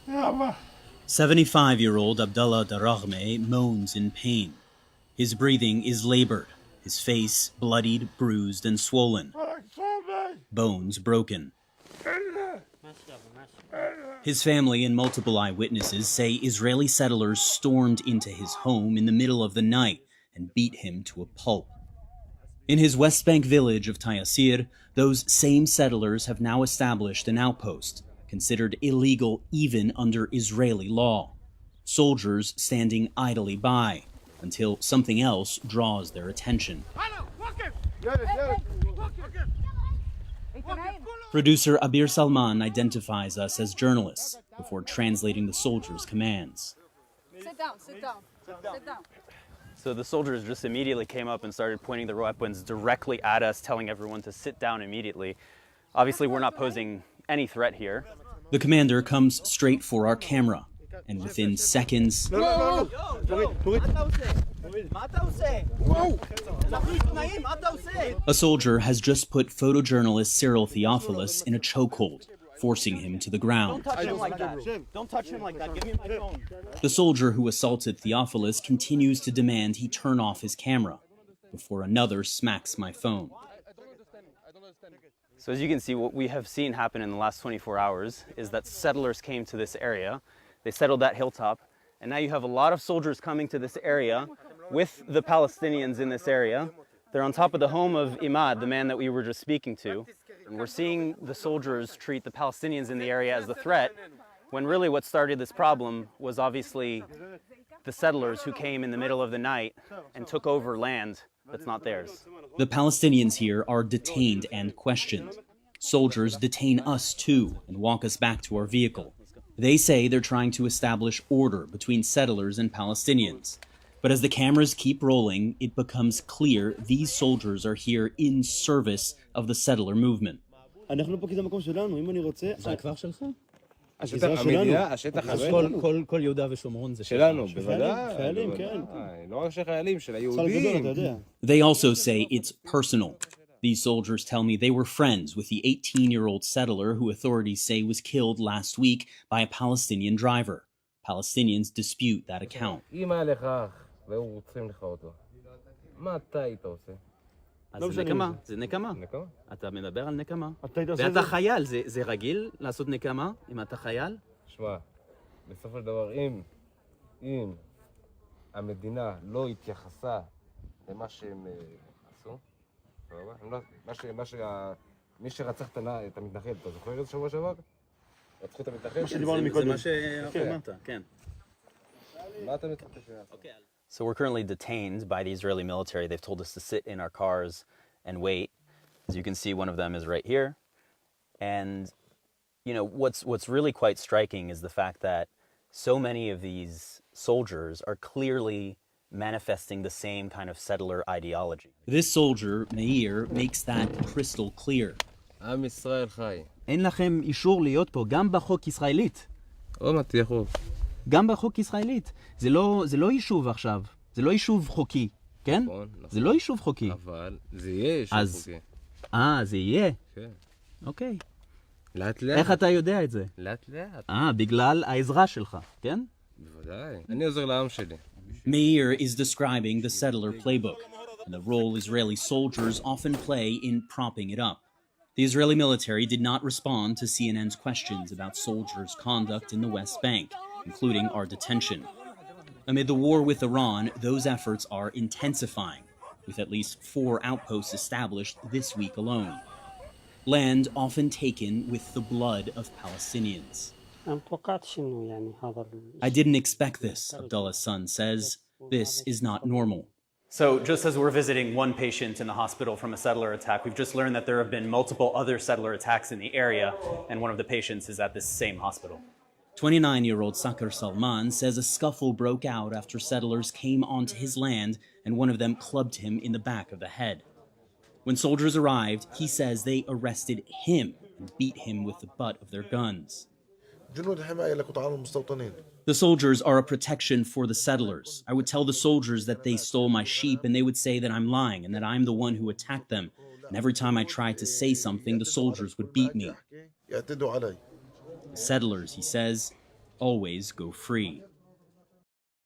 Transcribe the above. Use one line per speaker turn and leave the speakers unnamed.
75-year-old Abdallah Darahme moans in pain. His breathing is labored, his face bloodied, bruised, and swollen. Bones broken. His family and multiple eyewitnesses say Israeli settlers stormed into his home in the middle of the night and beat him to a pulp. In his West Bank village of Tayassir, those same settlers have now established an outpost, considered illegal even under Israeli law. Soldiers standing idly by until something else draws their attention. Producer Abir Salman identifies us as journalists before translating the soldiers' commands.
Sit down, sit down, sit down.
So the soldiers just immediately came up and started pointing their weapons directly at us, telling everyone to sit down immediately. Obviously, we're not posing any threat here.
The commander comes straight for our camera, and within seconds, a soldier has just put photojournalist Cyril Theophilus in a chokehold, forcing him to the ground.
Don't touch him like that. Don't touch him like that. Give me my phone.
The soldier who assaulted Theophilus continues to demand he turn off his camera before another smacks my phone.
So as you can see, what we have seen happen in the last 24 hours is that settlers came to this area. They settled that hilltop, and now you have a lot of soldiers coming to this area with the Palestinians in this area. They're on top of the home of Imad, the man that we were just speaking to. And we're seeing the soldiers treat the Palestinians in the area as the threat, when really what started this problem was obviously the settlers who came in the middle of the night and took over land that's not theirs.
The Palestinians here are detained and questioned. Soldiers detain us too and walk us back to our vehicle. They say they're trying to establish order between settlers and Palestinians. But as the cameras keep rolling, it becomes clear these soldiers are here in service of the settler movement.
כל יהודה ושומרון זה שלנו, בוודאי. חיילים, כן. לא רק שחיילים, של היהודים.
They also say it's personal. These soldiers tell me they were friends with the 18-year-old settler who authorities say was killed last week by a Palestinian driver. Palestinians dispute that account.
אם היה לכך, והיו רוצחים לך אותו, מה אתה היית עושה?
אז זה נקמה, זה נקמה. אתה מדבר על נקמה. ואתה חייל, זה רגיל לעשות נקמה אם אתה חייל?
שמע, בסופו של דבר, אם המדינה לא התייחסה למה שהם עשו, מי שרצח את המתנחל, אתה זוכר את זה שבוע שעבר? רצחו את המתנחל?
זה מה שאמרת, כן.
מה אתה מצפה שיעשו?
So we're currently detained by the Israeli military. They've told us to sit in our cars and wait. As you can see, one of them is right here. And, you know, what's really quite striking is the fact that so many of these soldiers are clearly manifesting the same kind of settler ideology.
This soldier, Meir, makes that crystal clear.
עם ישראל חי.
אין לכם אישור להיות פה, גם בחוק ישראלית.
עוד מעט תהיה חוק.
גם בחוק ישראלית. זה לא יישוב עכשיו. זה לא יישוב חוקי, כן?
נכון.
זה לא יישוב חוקי.
אבל זה יהיה יישוב חוקי.
זה יהיה?
כן.
אוקיי.
לאט לאט.
איך אתה יודע את זה?
לאט לאט.
בגלל העזרה שלך, כן?
בוודאי. אני עוזר לעם שלי.
Meir is describing the settler playbook and the role Israeli soldiers often play in propping it up. The Israeli military did not respond to CNN's questions about soldiers' conduct in the West Bank, including our detention. Amid the war with Iran, those efforts are intensifying, with at least 4 outposts established this week alone. Land often taken with the blood of Palestinians. I didn't expect this, Abdullah's son says. This is not normal.
So just as we're visiting one patient in the hospital from a settler attack, we've just learned that there have been multiple other settler attacks in the area, and one of the patients is at this same hospital.
29-year-old Sakar Salman says a scuffle broke out after settlers came onto his land and one of them clubbed him in the back of the head. When soldiers arrived, he says they arrested him and beat him with the butt of their guns. The soldiers are a protection for the settlers. I would tell the soldiers that they stole my sheep and they would say that I'm lying and that I'm the one who attacked them. And every time I tried to say something, the soldiers would beat me. Settlers, he says, always go free.